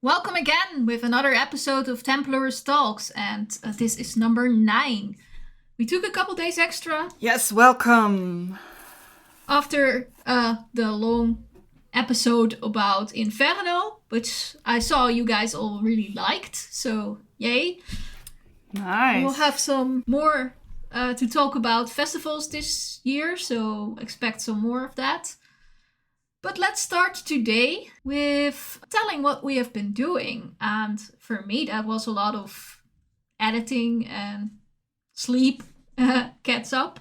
Welcome again with another episode of Templar's Talks, and this is number 9. We took a couple days extra Yes, welcome. after the long episode about Inferno, which I saw you guys all really liked, so yay. Nice. We'll have some more to talk about festivals this year, so expect some more of that. But let's start today with telling what we have been doing. And for me, that was a lot of editing and sleep, catch up.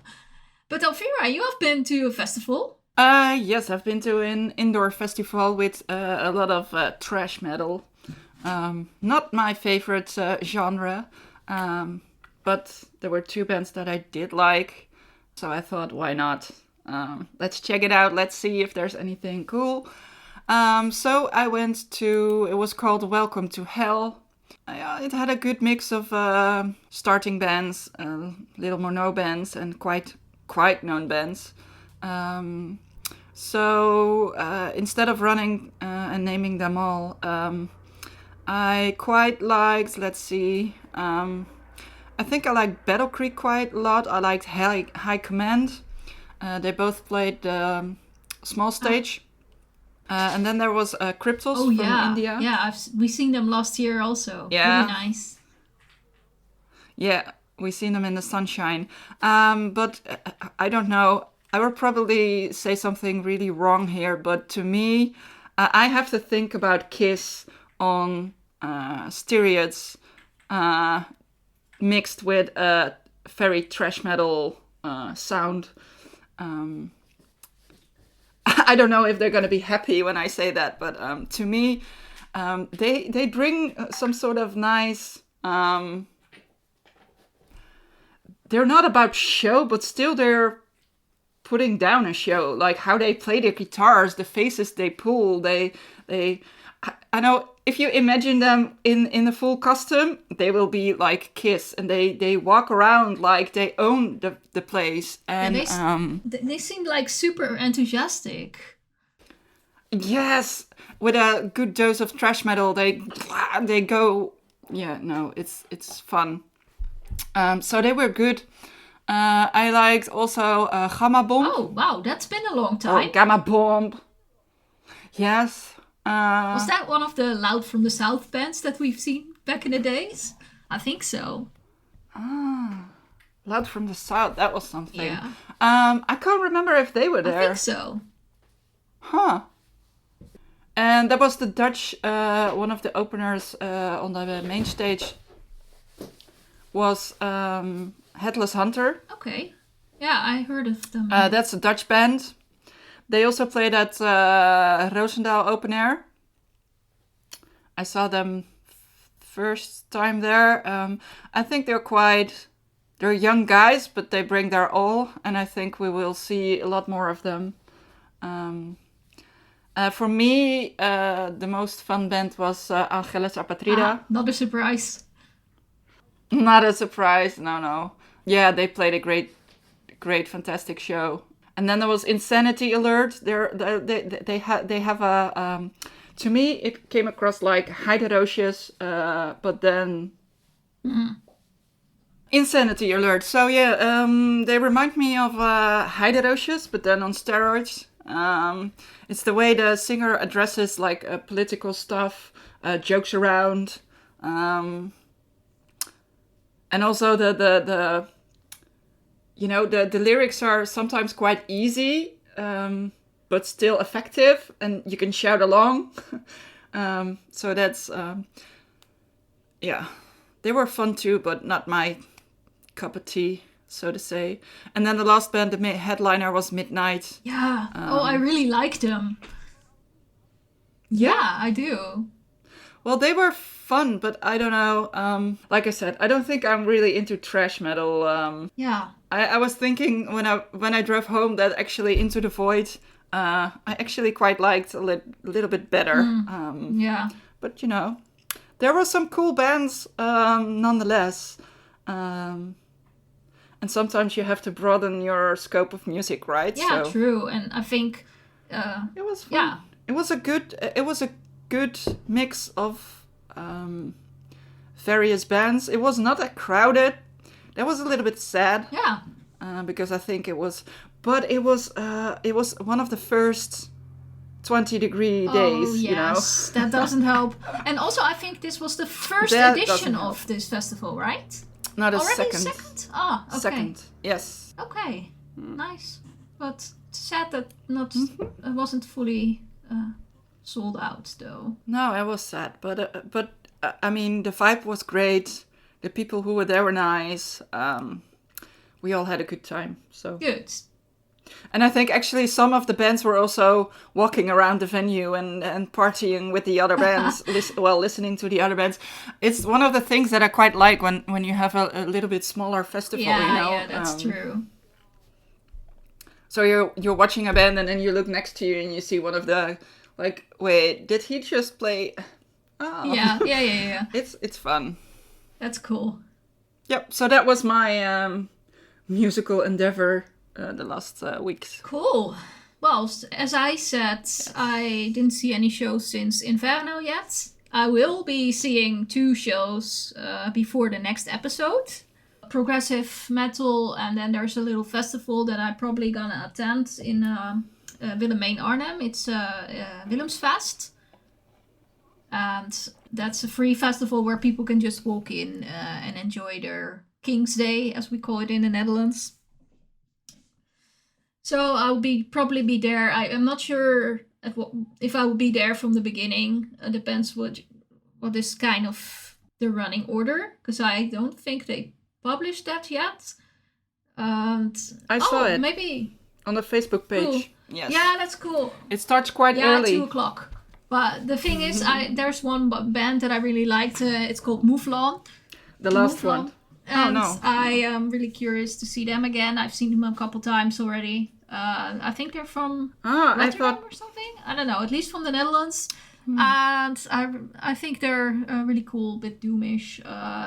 But Elvira, you have been to a festival. Yes, I've been to an indoor festival with a lot of thrash metal. Not my favorite genre, but there were two bands that I did like, so I thought, why not? Let's check it out. Let's see if there's anything cool. So I went to, it was called Welcome to Hell. It had a good mix of starting bands, little more no bands, and quite known bands. So instead of running and naming them all, I quite liked, let's see, I think I liked Battle Creek quite a lot. I liked High Command. They both played small stage. And then there was Cryptos from India. Yeah, we seen them last year also. Yeah. Really nice. Yeah, we seen them in the sunshine. But I don't know. I will probably say something really wrong here, but to me, I have to think about Kiss on steroids mixed with a very thrash metal sound. I don't know if they're going to be happy when I say that, but to me, they bring some sort of nice. They're not about show, but still they're putting down a show. Like how they play their guitars, the faces they pull. They. I know if you imagine them in the full costume, they will be like Kiss, and they walk around like they own the place. And they seem like super enthusiastic. Yes, with a good dose of thrash metal, they go. Yeah, no, it's fun. So they were good. I liked also Gamma Bomb. Oh wow, that's been a long time. Oh, Gamma Bomb. Yes. Was that one of the Loud from the South bands that we've seen back in the days? I think so. Loud from the South, that was something. Yeah. I can't remember if they were there. I think so. Huh. And that was the Dutch, one of the openers on the main stage was Headless Hunter. Okay. Yeah, I heard of them. That's a Dutch band. They also played at Roosendaal Open Air. I saw them first time there. I think they're young guys, but they bring their all, and I think we will see a lot more of them. For me, the most fun band was Angeles Apatrida. Not a surprise. Not a surprise, no. Yeah, they played a great, fantastic show. And then there was Insanity Alert. They have a. To me, it came across like Hyderocious, but then Insanity Alert. So yeah, they remind me of Hyderocious, but then on steroids. It's the way the singer addresses like political stuff, jokes around, and also the lyrics are sometimes quite easy, but still effective, and you can shout along. So that's, yeah, they were fun too, but not my cup of tea, so to say. And then the last band, the headliner was Midnight. Yeah. I really liked them. Yeah, I do. Well, they were fun, but I don't know. Like I said, I don't think I'm really into thrash metal. Yeah. I was thinking when I drove home that actually Into the Void, I actually quite liked a little bit better. Yeah. But there were some cool bands nonetheless. And sometimes you have to broaden your scope of music, right? Yeah, so, true. And I think it was fun. Yeah. It was a good mix of various bands. It was not that crowded. That was a little bit sad. Yeah. Because I think it was one of the first 20-degree days. Oh, yes, you know? That doesn't help. And also, I think this was the first edition of this festival, right? No, the Already second. Ah, okay. Second, yes. Okay, nice. But sad that it wasn't fully sold out, though. No, it was sad, but I mean, the vibe was great. The people who were there were nice. We all had a good time. So Good. And I think actually some of the bands were also walking around the venue and partying with the other bands, listening to the other bands. It's one of the things that I quite like when you have a little bit smaller festival, you know? Yeah, that's true. So you're watching a band and then you look next to you and you see one of the, like, wait, did he just play? Oh. Yeah. It's fun. That's cool. Yep, so that was my musical endeavor the last weeks. Cool. Well, as I said, I didn't see any shows since Inferno yet. I will be seeing 2 shows before the next episode. Progressive metal, and then there's a little festival that I'm probably gonna attend in Willemijn Arnhem. It's Willemsfest. And that's a free festival where people can just walk in and enjoy their King's Day, as we call it in the Netherlands. So I'll probably be there. I'm not sure if I will be there from the beginning. It depends what is kind of the running order, because I don't think they published that yet. And I saw it. Maybe on the Facebook page. Cool. Yes. Yeah, that's cool. It starts quite early. 2:00. But the thing is, there's one band that I really liked. It's called Mouflon. The last one. And I am really curious to see them again. I've seen them a couple times already. I think they're from Rotterdam or something. I don't know. At least from the Netherlands. And I think they're really cool, a bit doomish,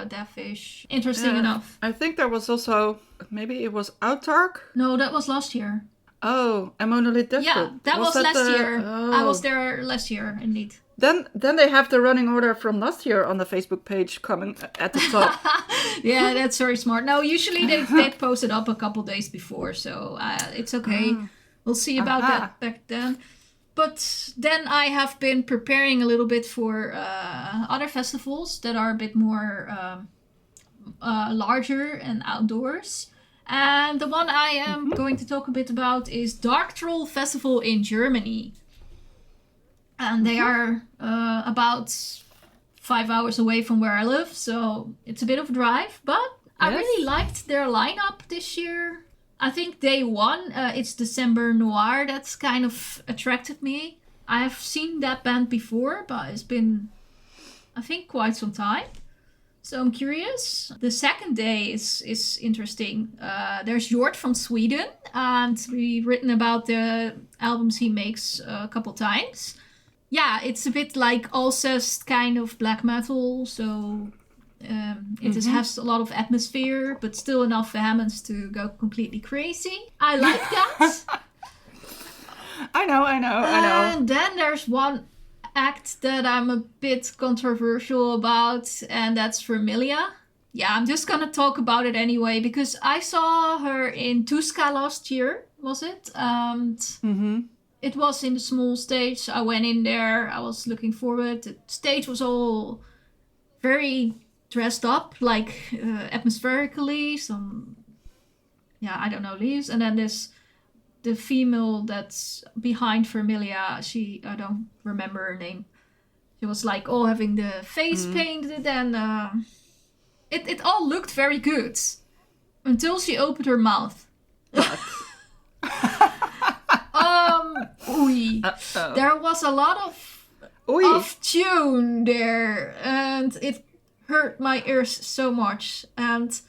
deafish. Interesting enough. I think there was also, maybe it was Autark? No, that was last year. Oh, and Monolith Death. Yeah, that was last year. Oh. I was there last year, indeed. Then they have the running order from last year on the Facebook page coming at the top. Yeah, that's very smart. No, usually they post it up a couple days before, so it's okay. We'll see about that back then. But then I have been preparing a little bit for other festivals that are a bit more larger and outdoors. And the one I am going to talk a bit about is Dark Troll Festival in Germany. And they are about 5 hours away from where I live, so it's a bit of a drive. But I really liked their lineup this year. I think day 1, it's December Noir, that's kind of attracted me. I have seen that band before, but it's been, I think, quite some time. So I'm curious. The second day is interesting. There's Jort from Sweden, and we've written about the albums he makes a couple times. Yeah, it's a bit like Alcest kind of black metal, so it has a lot of atmosphere, but still enough vehemence to go completely crazy. I like that. I know. And then there's one act that I'm a bit controversial about, and that's Vermilia. Yeah, I'm just gonna talk about it anyway, because I saw her in Tuska last year, was it? And it was in the small stage. I went in there, I was looking forward. The stage was all very dressed up, like atmospherically, some, I don't know, leaves. And then the female that's behind Vermilia, I don't remember her name. She was like all having the face painted, and it all looked very good until she opened her mouth. There was a lot of tune there, and it hurt my ears so much. And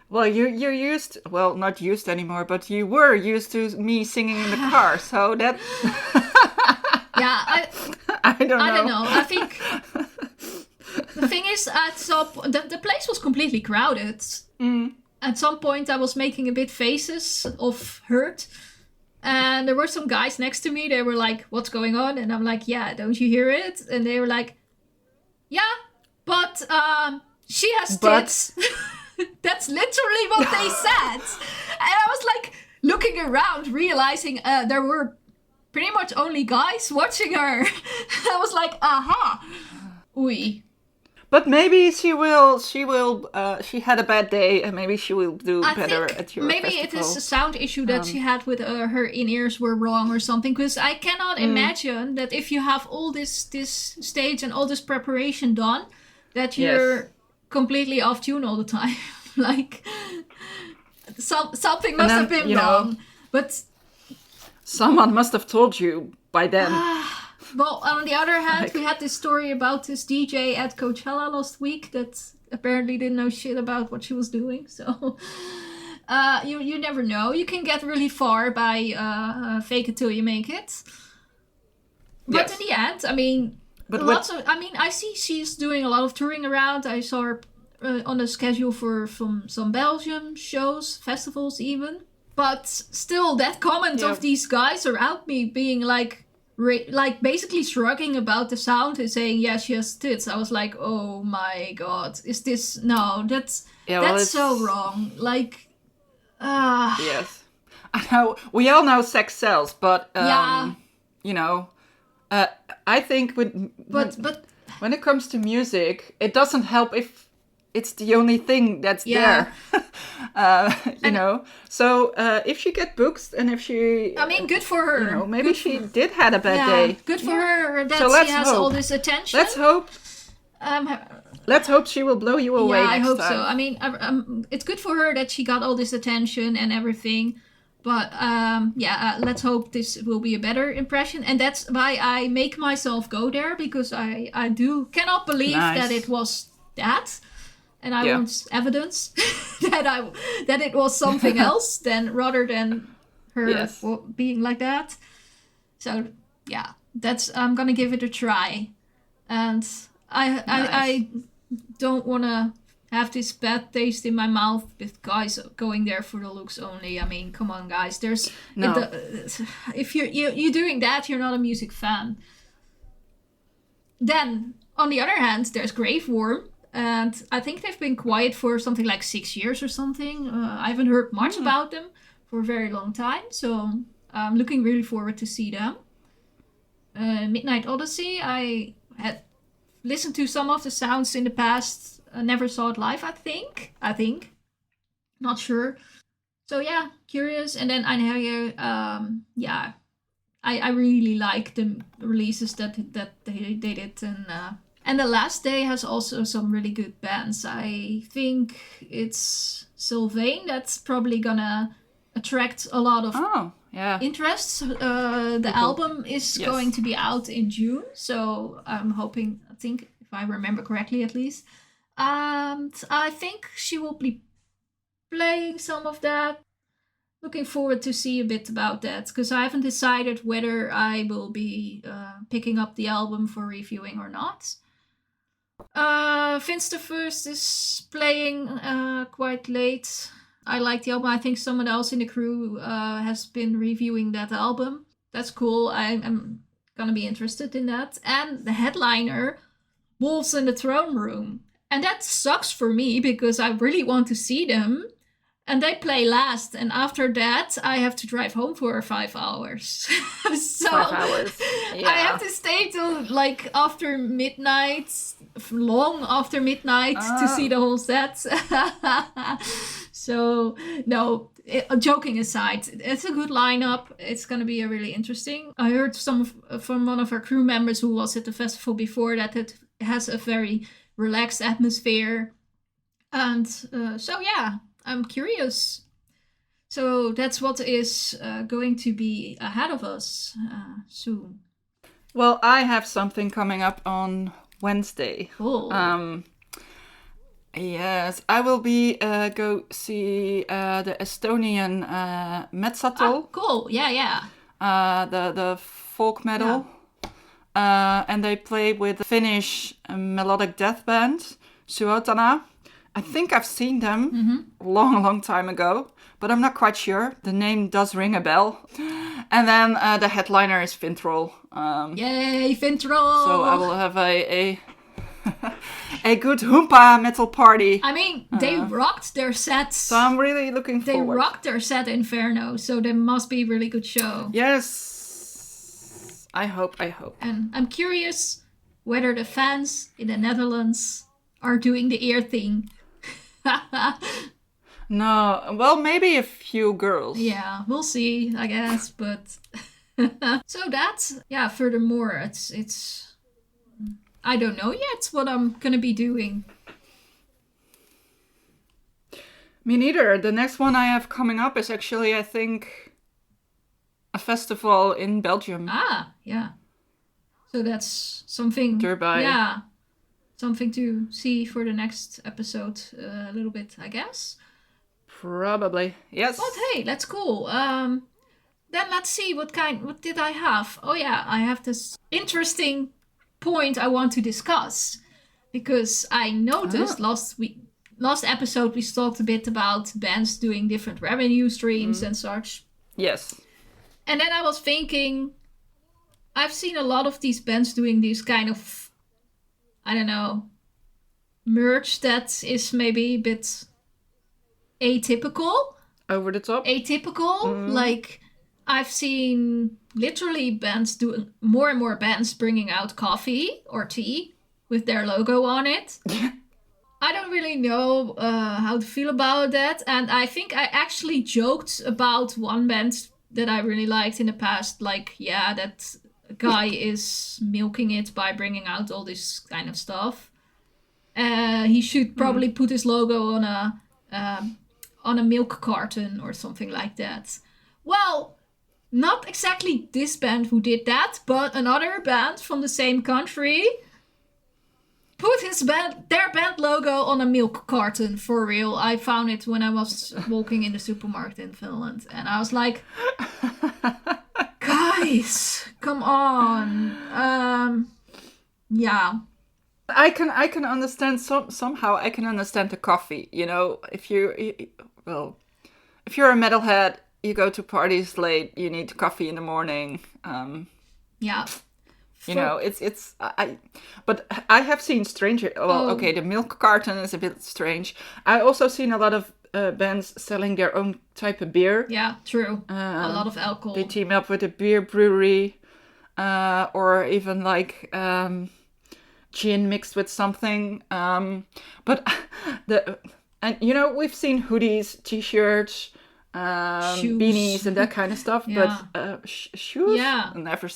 well, you're used, well, not used anymore, but you were used to me singing in the car, so that... Yeah, I don't know. I think the thing is, the place was completely crowded. At some point, I was making a bit faces of hurt. And there were some guys next to me. They were like, "What's going on?" And I'm like, "Yeah, don't you hear it?" And they were like, "Yeah, but she has tits." That's literally what they said. And I was like looking around, realizing there were pretty much only guys watching her. I was like, aha, oei. But maybe she will. She had a bad day, and maybe she will do better at your maybe festival. It is a sound issue that she had with her in-ears were wrong or something. Because I cannot imagine that if you have all this stage and all this preparation done, that you're completely off tune all the time. Like something must have been wrong. But someone must have told you by then. Well, on the other hand, we had this story about this DJ at Coachella last week that apparently didn't know shit about what she was doing. So you never know. You can get really far by fake it till you make it. But in the end, I mean, I see she's doing a lot of touring around. I saw her on the schedule for some Belgium shows, festivals even. But still, that comment of these guys around me being like basically shrugging about the sound and saying, yeah, she has tits. I was like, oh my god, is this... No, that's so wrong. Like, Yes. I know, we all know sex sells, but, you know, I think when it comes to music, it doesn't help if it's the only thing that's there. You know, so if she get booked and if she... I mean, good for her. You know, maybe she did had a bad day. Good for her that she has all this attention. Let's hope. Let's hope she will blow you away next time. I hope so. I mean, it's good for her that she got all this attention and everything. But let's hope this will be a better impression. And that's why I make myself go there, because I cannot believe that it was that. And I want evidence that it was something else rather than her being like that. So yeah, I'm gonna give it a try, and I don't want to have this bad taste in my mouth with guys going there for the looks only. I mean, come on, guys. If you're doing that, you're not a music fan. Then on the other hand, there's Graveworm. And I think they've been quiet for something like 6 years or something. I haven't heard much about them for a very long time. So I'm looking really forward to see them. Midnight Odyssey, I had listened to some of the sounds in the past. I never saw it live, I think. Not sure. So yeah, curious. And then Einherjar, I really like the releases that they did. And the last day has also some really good bands. I think it's Sylvain that's probably gonna attract a lot of interest. The album is going to be out in June, so I'm hoping, I think, if I remember correctly at least. And I think she will be playing some of that. Looking forward to see a bit about that, because I haven't decided whether I will be picking up the album for reviewing or not. Vince the First is playing quite late. I like the album. I think someone else in the crew has been reviewing that album. That's cool. I'm gonna be interested in that. And the headliner, Wolves in the Throne Room. And that sucks for me because I really want to see them. And they play last, and after that, I have to drive home for 5 hours. So 5 hours. Yeah. I have to stay till like after midnight, long after midnight, to see the whole set. So no, joking aside, it's a good lineup. It's gonna be a really interesting. I heard from one of our crew members who was at the festival before that it has a very relaxed atmosphere, and so yeah. I'm curious. So that's what is going to be ahead of us soon. Well, I have something coming up on Wednesday. Cool. Yes, I will be go see the Estonian Metsatal. Cool. Yeah. The folk metal. Yeah. And they play with the Finnish melodic death band, Suotana. I think I've seen them a long time ago, but I'm not quite sure. The name does ring a bell. And then the headliner is Fintroll. Yay, Fintroll! So I will have a good Hoompa metal party. I mean, they rocked their sets. So I'm really looking forward. They rocked their set Inferno, so there must be a really good show. Yes. I hope. And I'm curious whether the fans in the Netherlands are doing the ear thing. No, well, maybe a few girls. Yeah, we'll see, I guess, but... So that's, furthermore, it's... I don't know yet what I'm gonna be doing. Me neither. The next one I have coming up is actually, I think, a festival in Belgium. Ah, yeah. So that's something... Durbij. Yeah. Something to see for the next episode a little bit, I guess. Probably, yes. But hey, that's cool. Then let's see what did I have? Oh yeah, I have this interesting point I want to discuss. Because I noticed last episode we talked a bit about bands doing different revenue streams and such. Yes. And then I was thinking, I've seen a lot of these bands doing these kind of, I don't know, merch that is maybe a bit atypical. Over the top. Atypical. Like, I've seen literally bands doing, more and more bands bringing out coffee or tea with their logo on it. I don't really know how to feel about that. And I think I actually joked about one band that I really liked in the past. Like, yeah, that guy is milking it by bringing out all this kind of stuff. He should probably put his logo on a milk carton or something like that. Well, not exactly this band who did that, but another band from the same country put their band logo on a milk carton, for real. I found it when I was walking in the supermarket in Finland, and I was like, guys, come on. Yeah. I can understand somehow. I can understand the coffee. You know, if you're a metalhead, you go to parties late. You need coffee in the morning. Yeah. You know, but I have seen stranger. Well, okay, the milk carton is a bit strange. I also seen a lot of bands selling their own type of beer. Yeah, true. A lot of alcohol. They team up with a beer brewery, or even like gin mixed with something. But you know, we've seen hoodies, t-shirts, beanies, and that kind of stuff. Yeah. But shoes, yeah, never.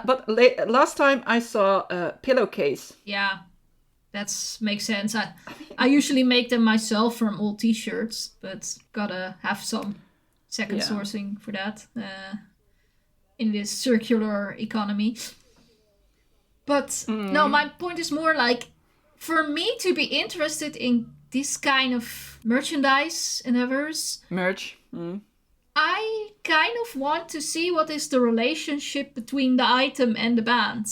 But last time I saw a pillowcase. Yeah, that makes sense. I usually make them myself from old t-shirts, but gotta have some second sourcing for that in this circular economy. But no, my point is more like, for me to be interested in this kind of merchandise endeavors, I kind of want to see what is the relationship between the item and the band.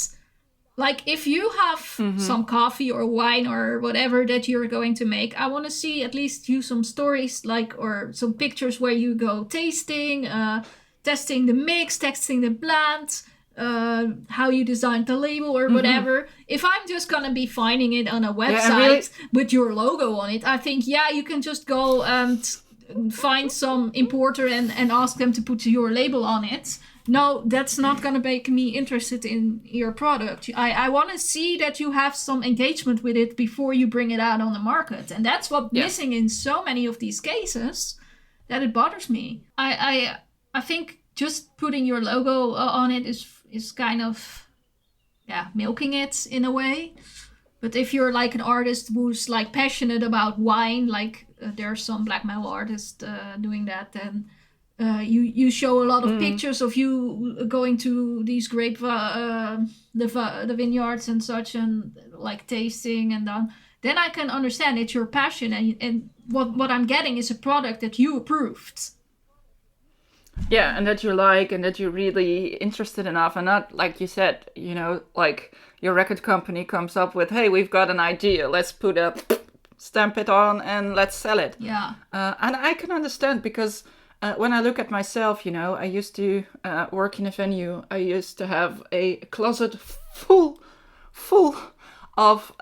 Like, if you have some coffee or wine or whatever that you're going to make, I want to see at least you some stories, like, or some pictures where you go tasting, testing the mix, testing the blend, how you designed the label or whatever. If I'm just gonna be finding it on a website with your logo on it, I think, you can just go and find some importer and ask them to put your label on it. No, that's not going to make me interested in your product. I want to see that you have some engagement with it before you bring it out on the market. And that's what's missing in so many of these cases, that it bothers me. I think just putting your logo on it is kind of milking it in a way. But if you're like an artist who's like passionate about wine, like there's some black metal artists doing that, then you show a lot of pictures of you going to these grape the vineyards and such, and like tasting, and then I can understand it's your passion, and what I'm getting is a product that you approved. Yeah, and that you like, and that you're really interested enough, and not like you said, you know, like your record company comes up with, hey, we've got an idea, let's put up stamp it on and let's sell it. Yeah. And I can understand because when I look at myself, I used to work in a venue. I used to have a closet full of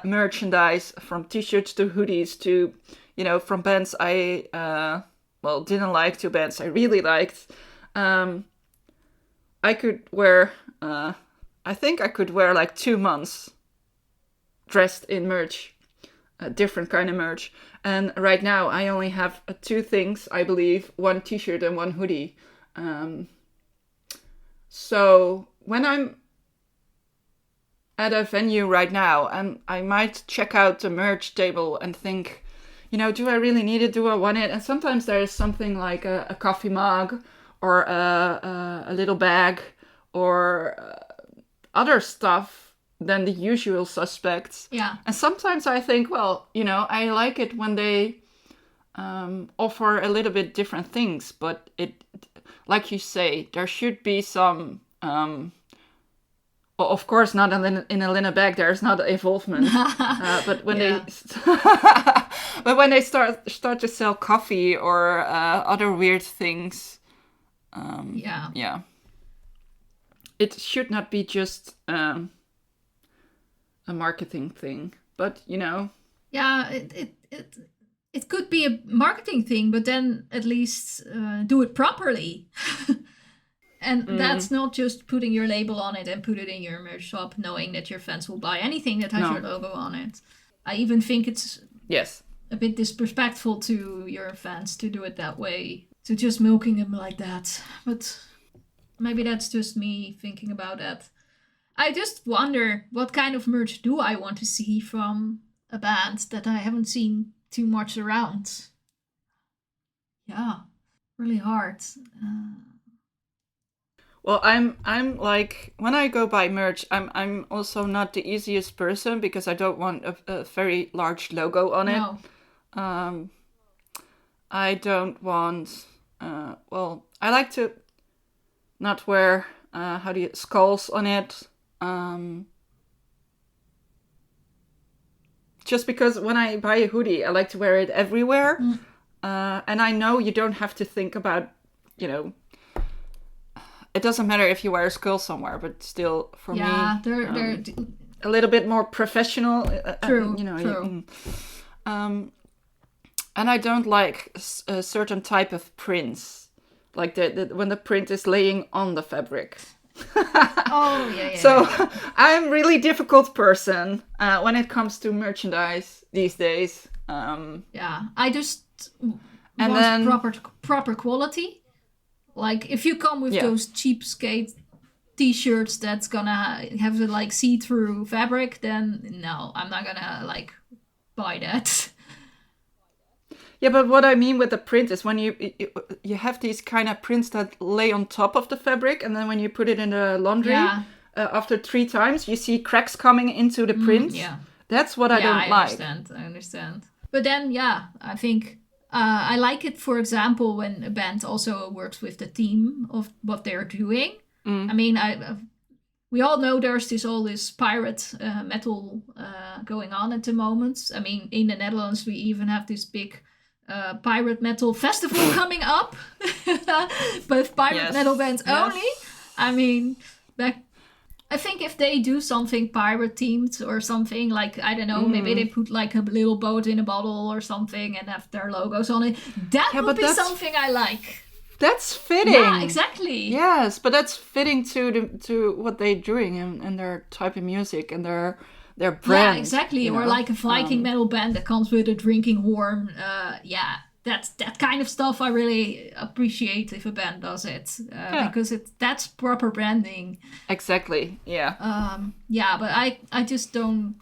merchandise, from t-shirts to hoodies to, from bands I, didn't like to bands I really liked. I could wear, I think I could wear like 2 months dressed in merch, a different kind of merch. And right now I only have 2 things, I believe, 1 t-shirt and 1 hoodie. So when I'm at a venue right now and I might check out the merch table and think, do I really need it? Do I want it? And sometimes there is something like a coffee mug or a little bag or other stuff than the usual suspects. Yeah. And sometimes I think, well, I like it when they offer a little bit different things, but it, like you say, there should be some, well, of course, not in a linen bag. There's not involvement, but when they start to sell coffee or other weird things, it should not be just a marketing thing. But Yeah, it could be a marketing thing, but then at least do it properly. And that's not just putting your label on it and put it in your merch shop knowing that your fans will buy anything that has your logo on it. I even think it's a bit disrespectful to your fans to do it that way, to just milking them like that. But maybe that's just me thinking about that. I just wonder, what kind of merch do I want to see from a band that I haven't seen too much around? Yeah, really hard. Well, I'm like, when I go buy merch, I'm also not the easiest person because I don't want a very large logo on it. No. I don't want, I like to not wear, skulls on it. Just because when I buy a hoodie, I like to wear it everywhere. And I know you don't have to think about, it doesn't matter if you wear a skull somewhere, but still, for me, they're a little bit more professional. True. True. And I don't like a certain type of prints, like when the print is laying on the fabric. So I'm a really difficult person when it comes to merchandise these days. I just want proper quality. Like, if you come with those cheapskate t-shirts that's gonna have the, like, see-through fabric, then no, I'm not gonna, like, buy that. Yeah, but what I mean with the print is when you have these kind of prints that lay on top of the fabric, and then when you put it in the laundry, after 3 times, you see cracks coming into the print. That's what I don't like. I understand. But then, I think... I like it, for example, when a band also works with the theme of what they're doing. I mean, we all know there's all this pirate metal going on at the moment. I mean, in the Netherlands, we even have this big pirate metal festival coming up. But pirate metal bands only. I mean, I think if they do something pirate themed or something, like, I don't know, maybe they put like a little boat in a bottle or something and have their logos on it. That would be something I like. That's fitting. Yeah, exactly. Yes, but that's fitting to what they're doing and their type of music and their brand. Yeah, exactly. Or like a Viking metal band that comes with a drinking horn. That's that kind of stuff I really appreciate if a band does it, because that's proper branding. Exactly. Yeah. But I just don't.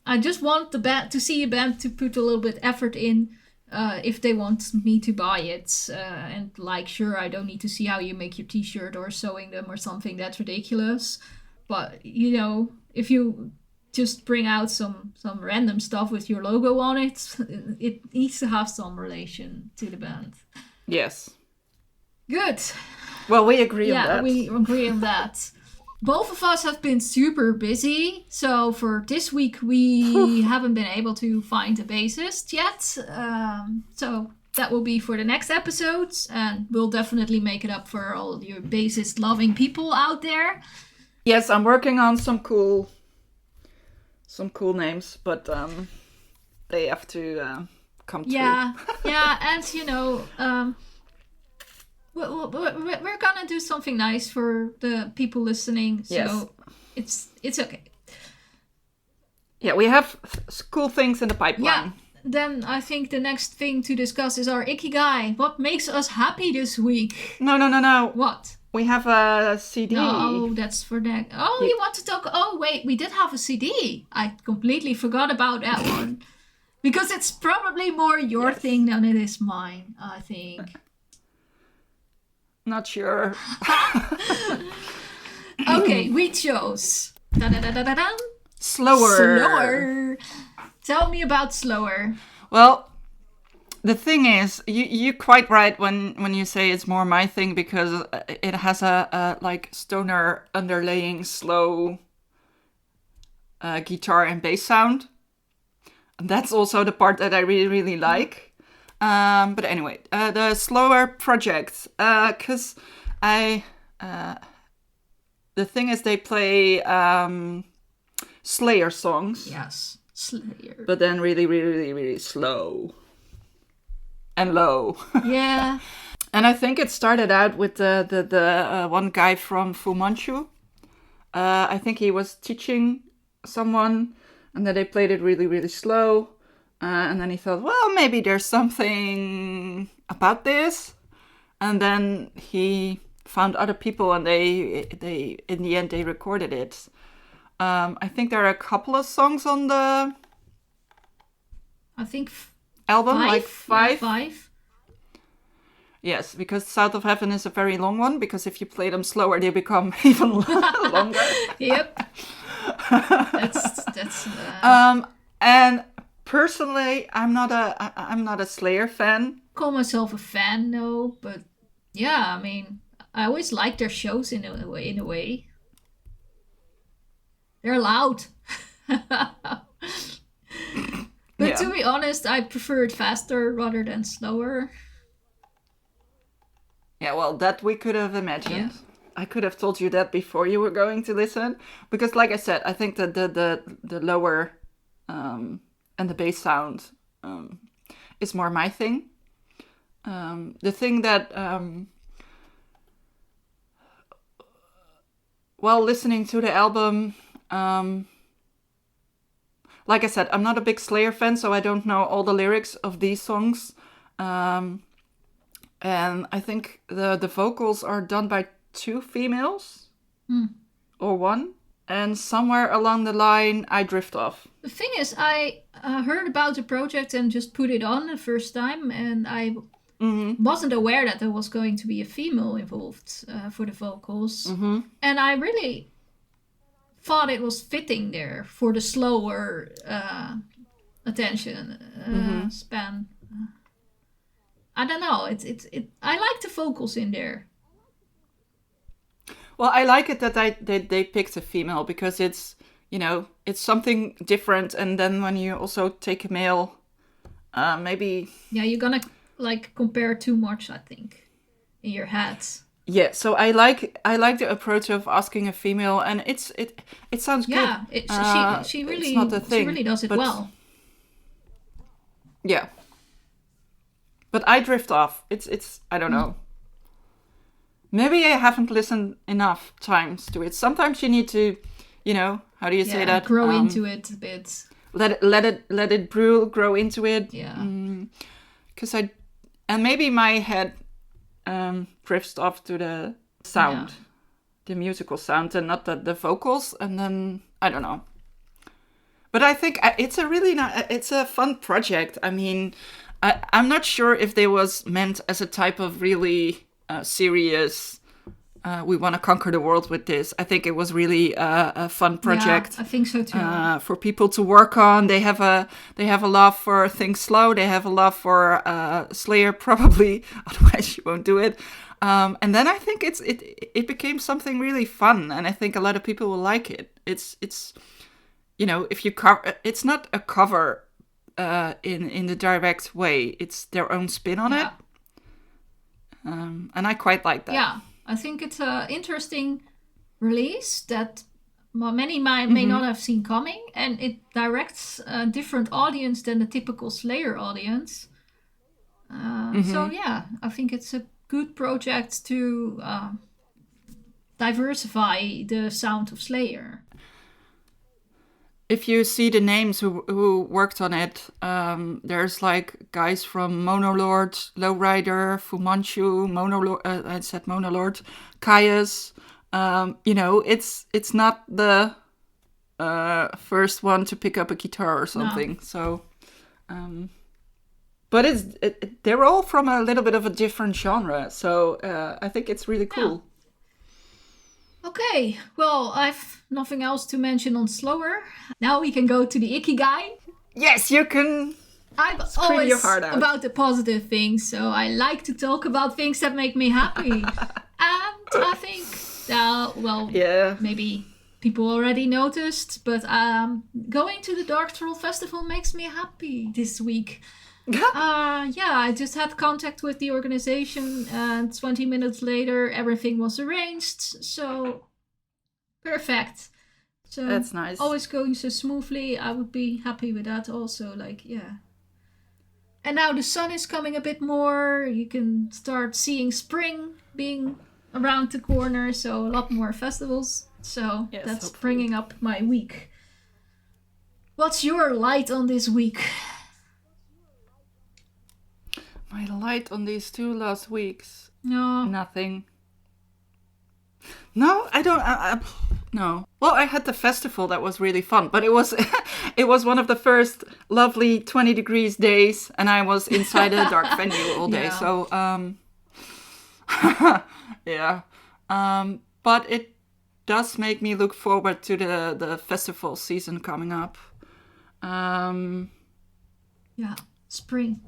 I just want the band to see a band to put a little bit effort in, if they want me to buy it, and like, sure, I don't need to see how you make your t-shirt or sewing them or something that's ridiculous, but if you just bring out some random stuff with your logo on it, it needs to have some relation to the band. Yes. Good. Well, we agree on that. Yeah, we agree on that. both of us have been super busy. So for this week, we haven't been able to find a bassist yet. So that will be for the next episodes. And we'll definitely make it up for all your bassist-loving people out there. Yes, I'm working on some cool names, but they have to come through. Yeah, and you know, we're gonna do something nice for the people listening. So yes. it's okay. Yeah, we have cool things in the pipeline. Yeah. Then I think the next thing to discuss is our ikigai. What makes us happy this week? No. What? We have a CD. No, that's for next. Oh, you want to talk? Oh, wait, we did have a CD. I completely forgot about that one. Because it's probably more your thing than it is mine, I think. Not sure. Okay, we chose. Da-da-da-da-da-da. Slower. Tell me about Slower. Well, the thing is, you're quite right when you say it's more my thing, because it has a like stoner underlaying slow guitar and bass sound. And that's also the part that I really, really like. But anyway, the Slower project, because the thing is they play Slayer songs. Yes, Slayer. But then really, really, really, really slow. And low. Yeah. And I think it started out with the one guy from Fu Manchu. I think he was teaching someone, and then they played it really, really slow. And then he thought, well, maybe there's something about this. And then he found other people, and they in the end they recorded it. I think there are a couple of songs on the. I think. Album, like 5. Yeah, 5. Yes, because South of Heaven is a very long one, because if you play them slower, they become even longer. Yep. That's and personally, I'm not a Slayer fan. Call myself a fan, no, but yeah, I mean, I always like their shows in a way. They're loud. But to be honest, I prefer it faster rather than slower. Yeah, well, that we could have imagined. Yeah. I could have told you that before you were going to listen. Because like I said, I think that the lower and the bass sound is more my thing. The thing that, while listening to the album... like I said, I'm not a big Slayer fan, so I don't know all the lyrics of these songs. And I think the vocals are done by 2 females. Or 1. And somewhere along the line, I drift off. The thing is, I heard about the project and just put it on the first time. And I wasn't aware that there was going to be a female involved for the vocals. Mm-hmm. And I really... thought it was fitting there for the slower attention span. I don't know. I like the vocals in there. Well, I like it that they picked a female, because it's, you know, it's something different. And then when you also take a male, maybe... Yeah, you're gonna like compare too much, I think, in your head. Yeah, so I like the approach of asking a female, and it sounds good. Yeah, she really does it well. Yeah, but I drift off. It's I don't know. Maybe I haven't listened enough times to it. Sometimes you need to, you know, how do you say that? Grow into it a bit. Let it grow into it. Yeah. Because and maybe my head. Drifts off to the sound, the musical sound, and not the vocals, and then I don't know. But I think it's it's a fun project. I mean, I'm not sure if they was meant as a type of really serious. We want to conquer the world with this. I think it was really a fun project. Yeah, I think so too. For people to work on. They have a love for things slow. They have a love for Slayer, probably. Otherwise, you won't do it. And then I think it became something really fun, and I think a lot of people will like it. It's if you cover, it's not a cover in the direct way. It's their own spin on it, and I quite like that. Yeah, I think it's an interesting release that many may not have seen coming, and it directs a different audience than the typical Slayer audience. So yeah, I think it's a good project to diversify the sound of Slayer. If you see the names who worked on it, there's like guys from Monolord, Lowrider, Fu Manchu, Monolord, Caius. It's not the first one to pick up a guitar or something. No. So, but they're all from a little bit of a different genre. So I think it's really cool. Yeah. Okay, well, I've nothing else to mention on Slower. Now we can go to the Ikigai. Yes, you can. I'm always your heart out about the positive things, so I like to talk about things that make me happy. And I think, maybe people already noticed, but going to the Dark Troll Festival makes me happy this week. I just had contact with the organization, and 20 minutes later everything was arranged, so perfect. So that's nice. Always going so smoothly. I would be happy with that also, and now the sun is coming a bit more. You can start seeing spring being around the corner, so a lot more festivals. So yes, that's hopefully bringing up my week. What's your light on this week? My light on these 2 last weeks? No. Nothing. No, I don't. No. Well, I had the festival that was really fun, but it was it was one of the first lovely 20 degrees days, and I was inside a dark venue all day. Yeah. So, yeah. But it does make me look forward to the festival season coming up. Yeah, spring.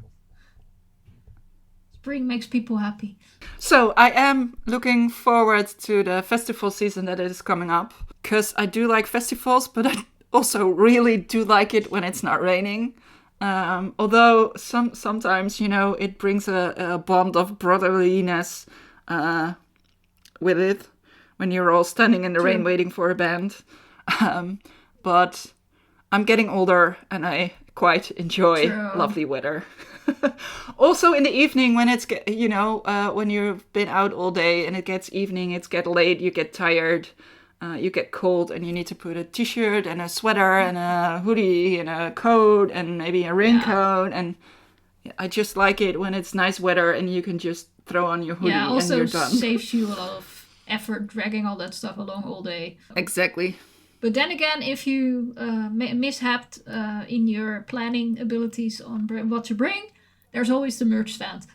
Spring makes people happy. So I am looking forward to the festival season that is coming up, because I do like festivals, but I also really do like it when it's not raining. Although sometimes, it brings a bond of brotherliness with it when you're all standing in the rain waiting for a band. But I'm getting older and I quite enjoy lovely weather. Also in the evening when it's, when you've been out all day and it gets evening, it's get late, you get tired, you get cold, and you need to put a t-shirt and a sweater and a hoodie and a coat and maybe a raincoat. And I just like it when it's nice weather and you can just throw on your hoodie and you're done. Also saves you a lot of effort dragging all that stuff along all day. Exactly. But then again, if you mishapped in your planning abilities on what to bring, there's always the merch stand.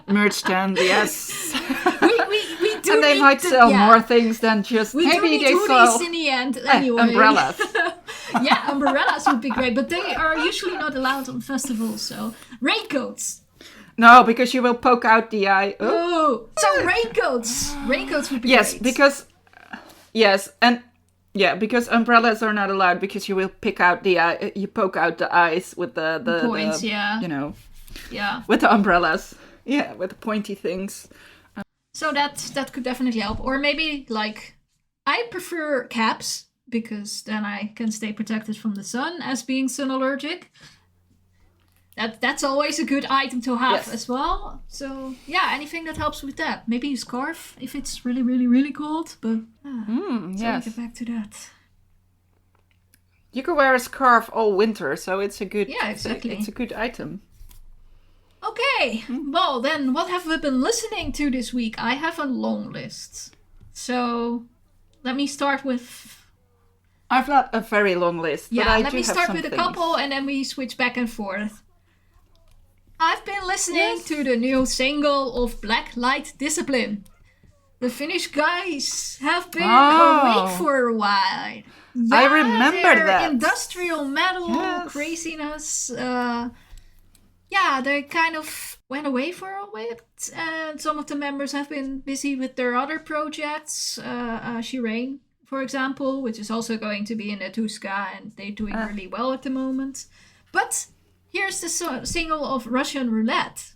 Merch stand, yes. we do. And they might sell more things than just. We do need hoodies in the end, anyway. Umbrellas. Yeah, umbrellas would be great, but they are usually not allowed on festivals. So raincoats. No, because you will poke out the eye. Oh, so raincoats. Raincoats would be great. Because umbrellas are not allowed because you will pick out the eye. You poke out the eyes with the points. with the umbrellas. Yeah, with the pointy things. So that could definitely help. Or maybe I prefer caps because then I can stay protected from the sun as being sun allergic. That's always a good item to have as well. So yeah, anything that helps with that. Maybe a scarf if it's really, really, really cold. But we get back to that. You can wear a scarf all winter, so it's a good. Yeah, exactly. It's a good item. Okay, well then, what have we been listening to this week? I have a long list. So let me start with. I've not a very long list. Yeah, but I let me start with a couple, and then we switch back and forth. I've been listening to the new single of Black Light Discipline. The Finnish guys have been awake for a while. Yeah, I remember that. Industrial metal craziness. yeah, they kind of went away for a bit, and some of the members have been busy with their other projects. Shireen, for example, which is also going to be in the Tuska, and they're doing really well at the moment. But here's the single of Russian Roulette.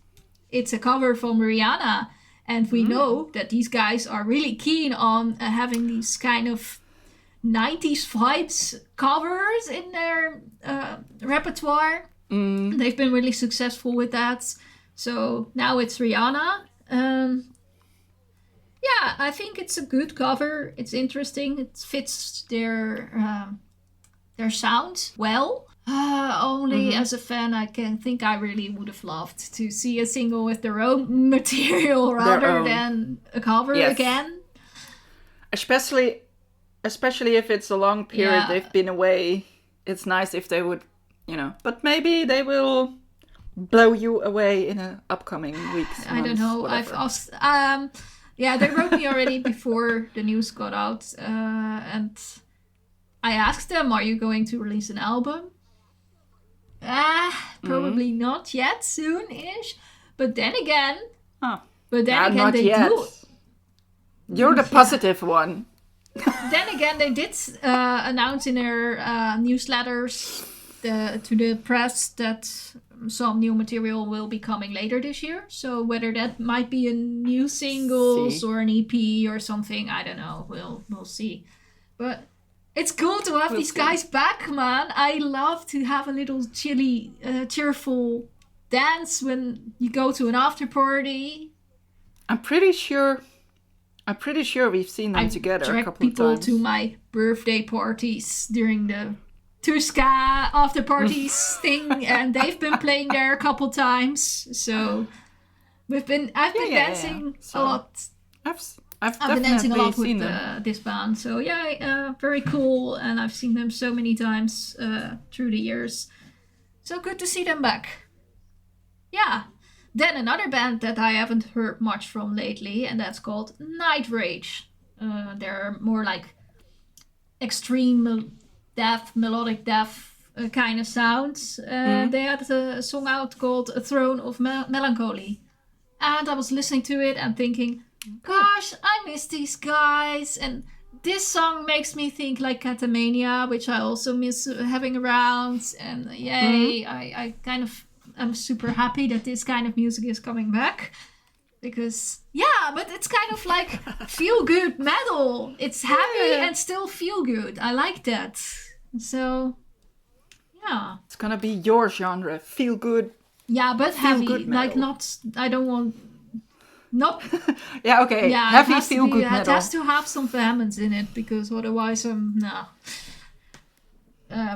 It's a cover from Rihanna, and we know that these guys are really keen on having these kind of 90s vibes covers in their repertoire. They've been really successful with that. So now it's Rihanna. Yeah, I think it's a good cover. It's interesting. It fits their sound well. Only as a fan, I can think I really would have loved to see a single with their own material rather than a cover again. Especially if it's a long period they've been away. It's nice if they would, but maybe they will blow you away in the upcoming weeks. I don't know. Whatever. I've asked. They wrote me already before the news got out, and I asked them, "Are you going to release an album?" Probably not yet. Soon-ish. But then again, they yet. do. You're the positive one. Then again, they did announce in their newsletters to the press that some new material will be coming later this year. So whether that might be a new singles or an EP or something, I don't know. We'll see. But it's cool to have these guys back, man. I love to have a little cheerful dance when you go to an after party. I'm pretty sure we've seen them together a couple of times. I drag people to my birthday parties during the Tuska after parties thing, and they've been playing there a couple times. So I've been dancing a lot. I've been dancing a lot with them. This band. So very cool, and I've seen them so many times through the years. So good to see them back. Yeah. Then another band that I haven't heard much from lately, and that's called Nightrage. They're more like extreme melodic death kind of sounds. They had a song out called A Throne of Melancholy. And I was listening to it and thinking, gosh, I miss these guys. And this song makes me think like Catamania, which I also miss having around. And I kind of... I'm super happy that this kind of music is coming back because but it's kind of like feel good metal. It's heavy and still feel good. I like that. So it's gonna be your genre, feel good. Yeah, but heavy, like not. I don't want not. Heavy feel good metal. It has to have some vehemence in it because otherwise I'm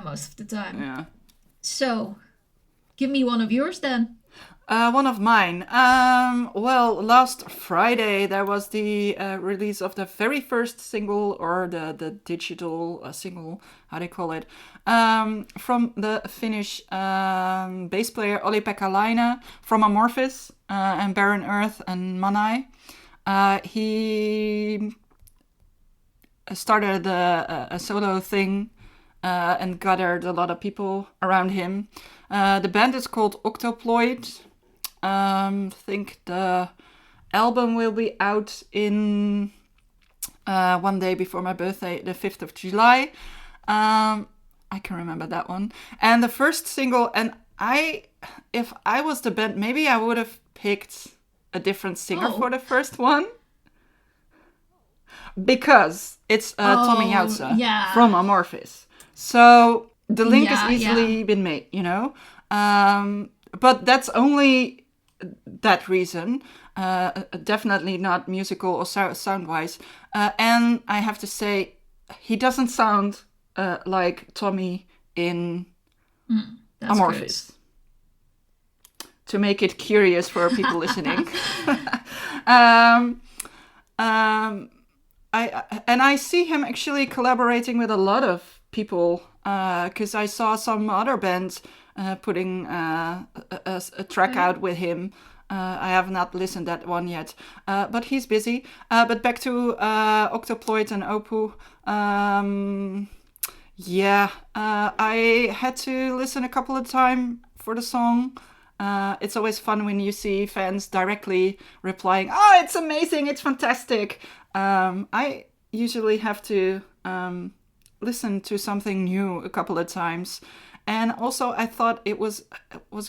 most of the time. Yeah. So. Give me one of yours then. One of mine. Last Friday there was the release of the very first single, or the digital single, how do you call it, from the Finnish bass player Olli-Pekka Laine from Amorphis and Barren Earth and Manai. He started a solo thing and gathered a lot of people around him. The band is called Octoploid. I think the album will be out in one day before my birthday, the 5th of July. I can remember that one. And the first single, and if I was the band, maybe I would have picked a different singer for the first one. Because it's Tommy Yauza from Amorphis. So the link has easily been made, but that's only that reason. Definitely not musical or sound-wise. And I have to say, he doesn't sound like Tommy in Amorphis. Good. To make it curious for people listening. I see him actually collaborating with a lot of people, because I saw some other bands putting a track out with him. I have not listened to that one yet, but he's busy. But back to Octoploid and Opu. I had to listen a couple of times for the song. It's always fun when you see fans directly replying, "Oh, it's amazing, it's fantastic." I usually have to listen to something new a couple of times. And also I thought it was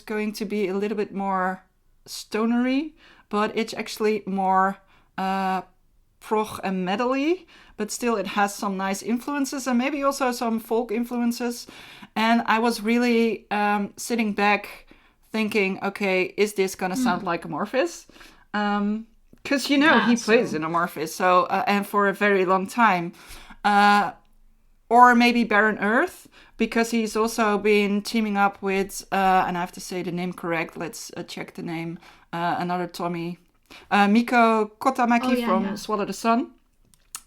going to be a little bit more stonery, but it's actually more prog and metal-y, but still it has some nice influences and maybe also some folk influences. And I was really sitting back thinking, okay, is this gonna sound like Amorphis? Because he plays in Amorphis, so and for a very long time. Or maybe Barren Earth, because he's also been teaming up with, and I have to say the name correct, let's check the name, another Tommy, Miko Kotamaki from Swallow the Sun.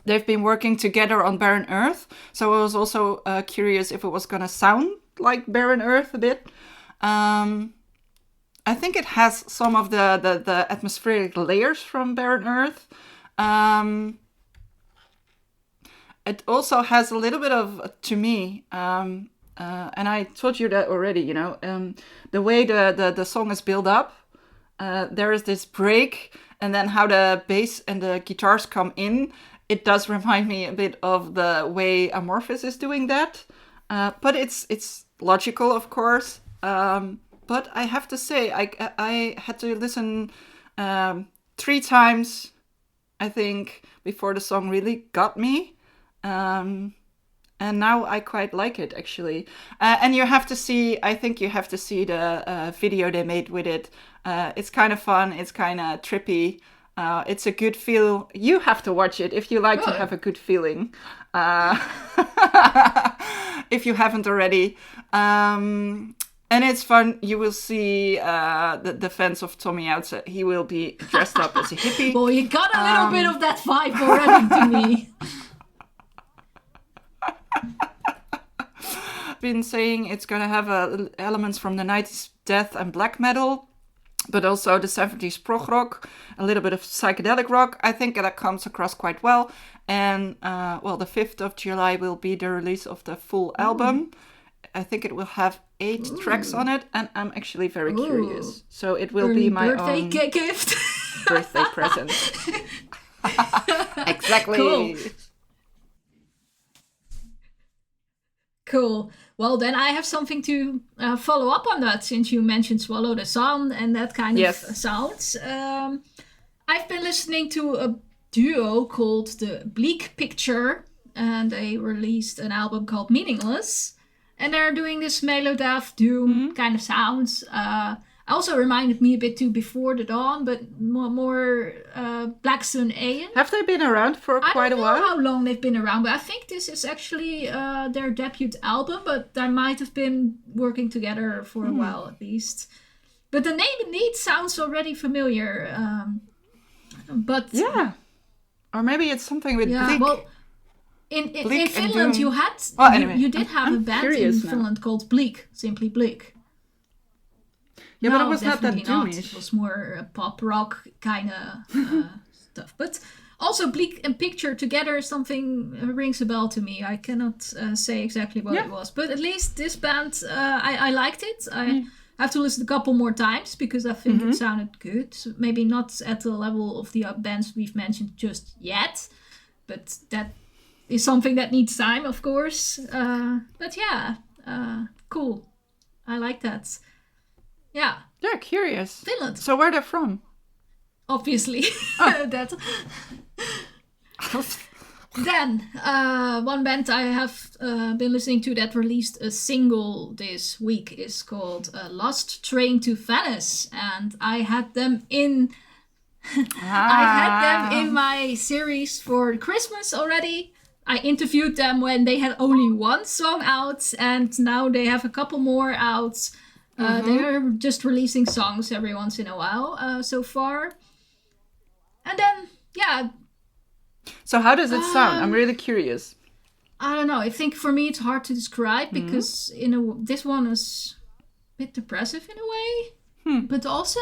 They've been working together on Barren Earth, so I was also curious if it was going to sound like Barren Earth a bit. I think it has some of the atmospheric layers from Barren Earth. It also has a little bit of, to me, and I told you that already, the way the song is built up, there is this break, and then how the bass and the guitars come in, it does remind me a bit of the way Amorphis is doing that. But it's logical, of course. But I have to say, I had to listen 3 times, I think, before the song really got me. And now I quite like it, actually. And I think you have to see the video they made with it. It's kind of fun. It's kind of trippy. It's a good feel. You have to watch it if you like to have a good feeling. If you haven't already. And it's fun. You will see the fans of Tommy outside. He will be dressed up as a hippie. Well, you got a little bit of that vibe already to me. Been saying it's gonna have elements from the 90s death and black metal, but also the 70s prog rock, a little bit of psychedelic rock. I think that comes across quite well. And the 5th of July will be the release of the full album. I think it will have 8 tracks on it, and I'm actually very curious. So it will be my birthday own gift, birthday present. Exactly. Cool. Well, then I have something to follow up on that, since you mentioned Swallow the Sun and that kind of sounds. I've been listening to a duo called the Bleak Picture, and they released an album called Meaningless. And they're doing this Melodeath doom kind of sounds. Also reminded me a bit too Before the Dawn, but more Black Sun Aeon. Have they been around for quite a while? I don't know how long they've been around, but I think this is actually their debut album, but they might have been working together for a while at least. But the name indeed sounds already familiar. But yeah. Or maybe it's something with Bleak. Well, in Finland you did have a band in Finland called Bleak, simply Bleak. Yeah, but it was not that doomish. It was more pop rock kind of stuff. But also Bleak and Picture together, something rings a bell to me. I cannot say exactly what it was. But at least this band, I liked it. I have to listen a couple more times because I think it sounded good. So maybe not at the level of the bands we've mentioned just yet. But that is something that needs time, of course. But yeah, cool. I like that. Yeah. Yeah, curious. Finland. So where they're from? Obviously. That. Then, one band I have been listening to that released a single this week is called Lost Train to Venice. And I had them in... I had them in my series for Christmas already. I interviewed them when they had only 1 song out, and now they have a couple more out. They're just releasing songs every once in a while so far. And then, yeah. So how does it sound? I'm really curious. I don't know. I think for me it's hard to describe because this one is a bit depressive in a way, but also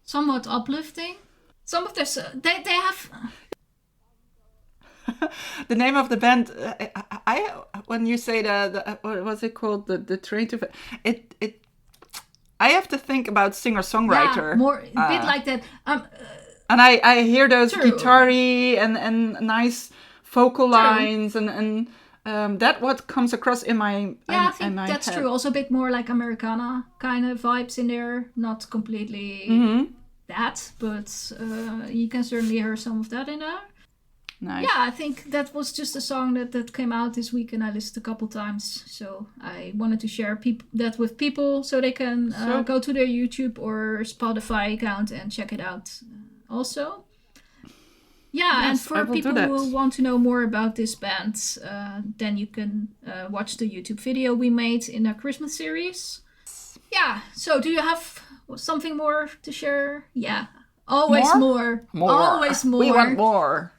somewhat uplifting. Some of this, they have... The name of the band, I when you say the what was it called, the train to it I have to think about singer-songwriter. Yeah, more a bit like that. And I hear those True. guitar-y and nice vocal lines and that what comes across in my Yeah, I think my that's head. true. Also a bit more like Americana kind of vibes in there. Not completely that, but you can certainly hear some of that in there. Nice. Yeah, I think that was just a song that came out this week and I listened a couple times. So I wanted to share that with people so they can go to their YouTube or Spotify account and check it out also. Yeah, Yes, and for people who want to know more about this band, then you can watch the YouTube video we made in our Christmas series. Yeah, so do you have something more to share? Yeah, always more. Always more. We want more.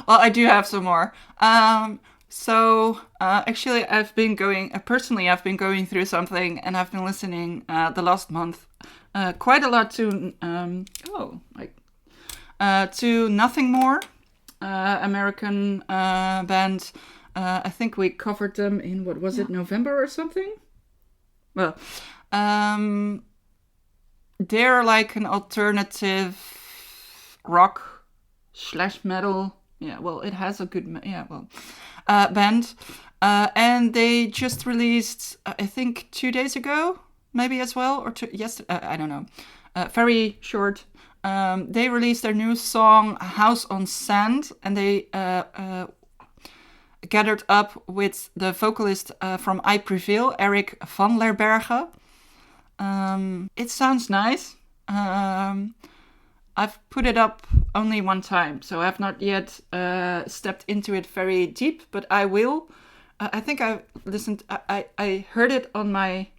Well, I do have some more. Actually, I've been going through something, and I've been listening the last month quite a lot to to Nothing More, American band. I think we covered them in November or something. Well, they're like an alternative rock / metal. Yeah, well, it has a good band, and they just released I think 2 days ago, maybe as well, or I don't know. Very short. They released their new song "House on Sand," and they gathered up with the vocalist from I Prevail, Eric van Lerbergen. It sounds nice. I've put it up only one time, so I've not yet stepped into it very deep, but I will. I think I listened. I heard it on my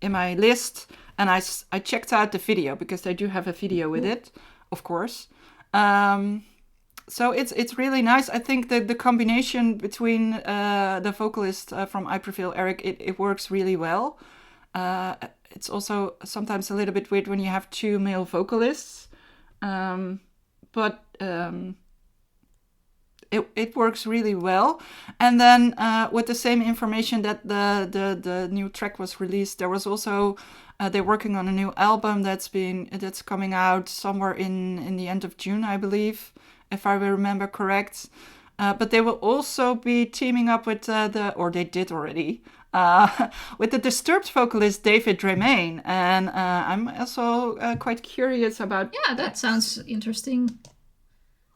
in my list, and I checked out the video because they do have a video with it, of course. So it's really nice. I think that the combination between the vocalist from I Prevail, Eric, it works really well. It's also sometimes a little bit weird when you have two male vocalists, but it works really well. And then with the same information that the new track was released, there was also they're working on a new album that's coming out somewhere in the end of June, I believe, if I remember correct. But they will also be teaming up with they did already. With the Disturbed vocalist David Dremain, and I'm also quite curious about. Yeah, that sounds interesting.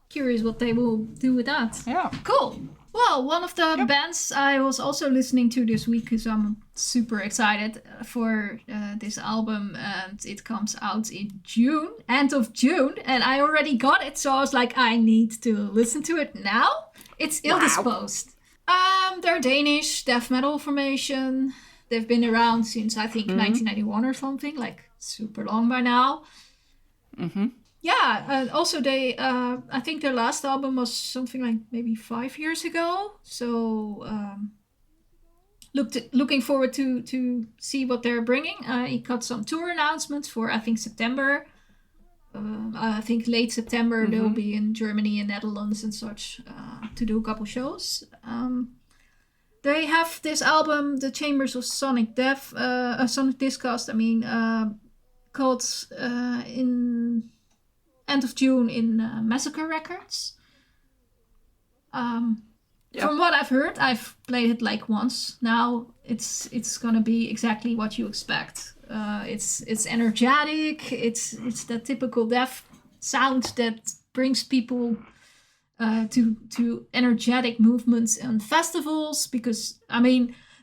Curious what they will do with that. Yeah, cool. Well, one of the bands I was also listening to this week because I'm super excited for this album, and it comes out in June, end of June, and I already got it, so I was like, I need to listen to it now. It's Illdisposed. They're Danish death metal formation. They've been around since I think 1991 or something, like super long by now. Mm-hmm. Yeah, also they, I think their last album was something like maybe 5 years ago. So looking forward to see what they're bringing. He got some tour announcements for I think September. I think late September they'll be in Germany and Netherlands and such to do a couple shows. They have this album, The Chambers of Sonic Disgust, called in end of June in Massacre Records. From what I've heard, I've played it like once. Now it's gonna be exactly what you expect. It's energetic. It's that typical death sound that brings people to energetic movements and festivals. Because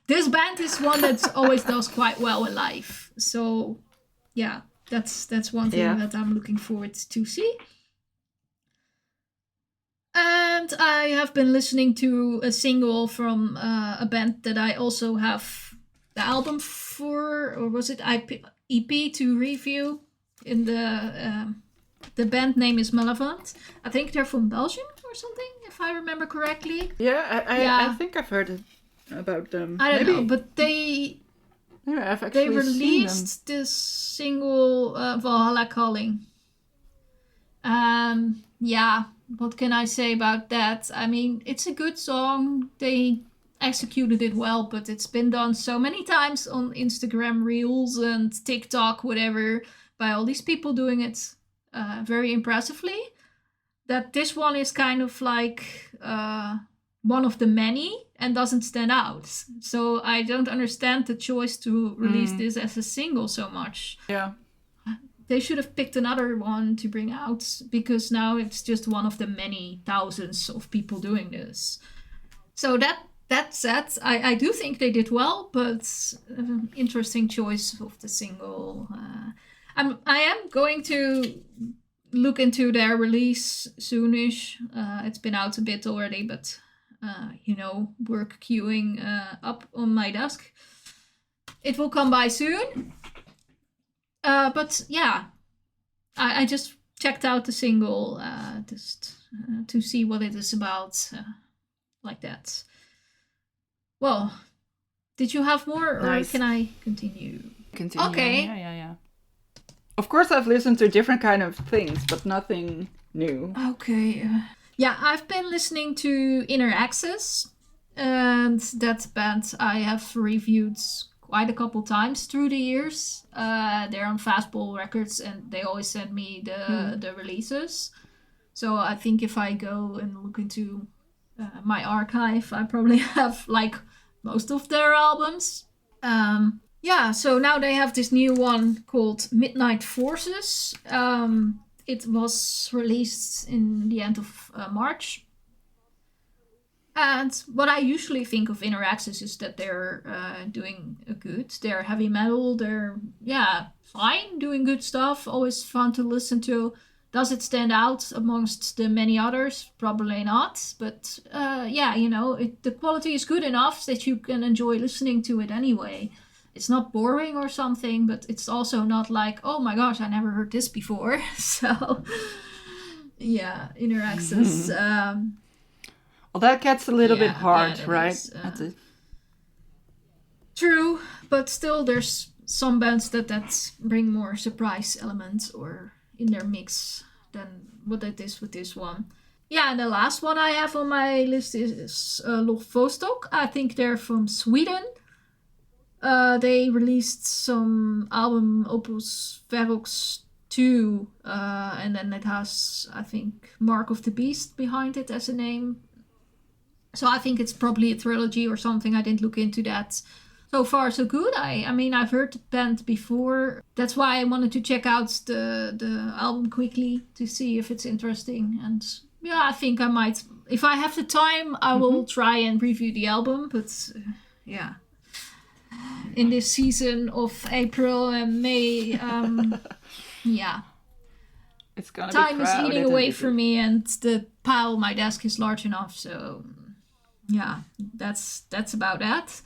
this band is one that always does quite well in live. So yeah, that's one thing that I'm looking forward to see. And I have been listening to a single from a band that I also have the album for, or was it EP to review? In the band name is Malevolent. I think they're from Belgium or something, if I remember correctly. Yeah, I think I've heard about them. I don't know, but they released this single Valhalla Calling. What can I say about that? It's a good song. executed it well, but it's been done so many times on Instagram Reels and TikTok, whatever, by all these people doing it very impressively, that this one is kind of like one of the many and doesn't stand out. So I don't understand the choice to release this as a single so much. Yeah. They should have picked another one to bring out, because now it's just one of the many thousands of people doing this. So that said, I do think they did well, but interesting choice of the single. I am going to look into their release soonish. It's been out a bit already, but work queuing up on my desk. It will come by soon. But yeah, I just checked out the single just to see what it is about, like that. Well, did you have more, or Nice. can I continue? Continue. Okay. Yeah. Of course, I've listened to different kind of things, but nothing new. Okay. Yeah, I've been listening to Inner Access, and that band I have reviewed quite a couple times through the years. They're on Fastball Records, and they always send me the releases. So I think if I go and look into my archive, I probably have like most of their albums. So now they have this new one called Midnight Forces. It was released in the end of March. And what I usually think of Inner Access is that they're doing good. They're heavy metal. They're, fine, doing good stuff. Always fun to listen to. Does it stand out amongst the many others? Probably not. But the quality is good enough that you can enjoy listening to it anyway. It's not boring or something, but it's also not like, oh my gosh, I never heard this before. So, yeah, Inner Access. Well, that gets a little bit hard, right? Is, true, but still there's some bands that bring more surprise elements or in their mix than what it is with this one. Yeah, and the last one I have on my list is Loch Vostock. I think they're from Sweden. They released some album Opus Ferox 2, and then it has, I think, Mark of the Beast behind it as a name. So I think it's probably a trilogy or something. I didn't look into that. So far, so good. I mean, I've heard the band before. That's why I wanted to check out the album quickly to see if it's interesting. And yeah, I think I might. If I have the time, I will try and review the album. But yeah, in this season of April and May, It's gonna time be is crowded eating and away busy. from me, and the pile on my desk is large enough. So yeah, that's about that.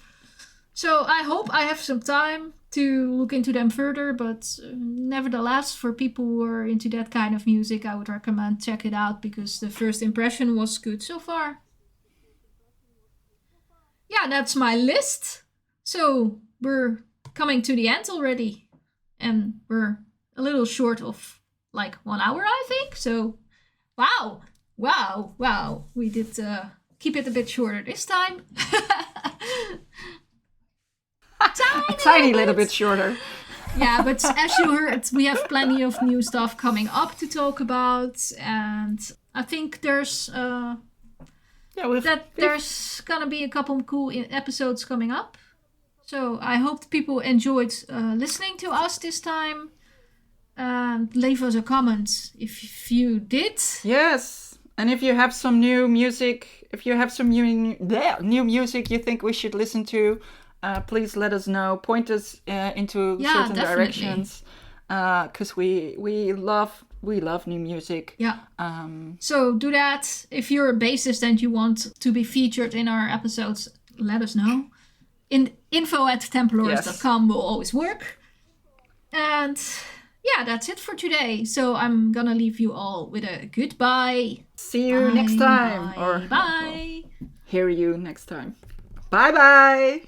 So I hope I have some time to look into them further, but nevertheless, for people who are into that kind of music, I would recommend check it out because the first impression was good so far. Yeah, that's my list. So we're coming to the end already, and we're a little short of like 1 hour, I think. So wow, we did keep it a bit shorter this time. A tiny little bit shorter. Yeah, but as you heard, we have plenty of new stuff coming up to talk about, and I think there's there's gonna be a couple cool episodes coming up. So I hope people enjoyed listening to us this time. Leave us a comment if you did. Yes, and if you have some new music, new music you think we should listen to, please let us know. Point us into certain definitely. directions, because we love new music. Yeah. So do that. If you're a bassist and you want to be featured in our episodes, let us know. info@templars.com will always work. And yeah, that's it for today. So I'm gonna leave you all with a goodbye. See you next time, Bye. or hear you next time. Bye bye.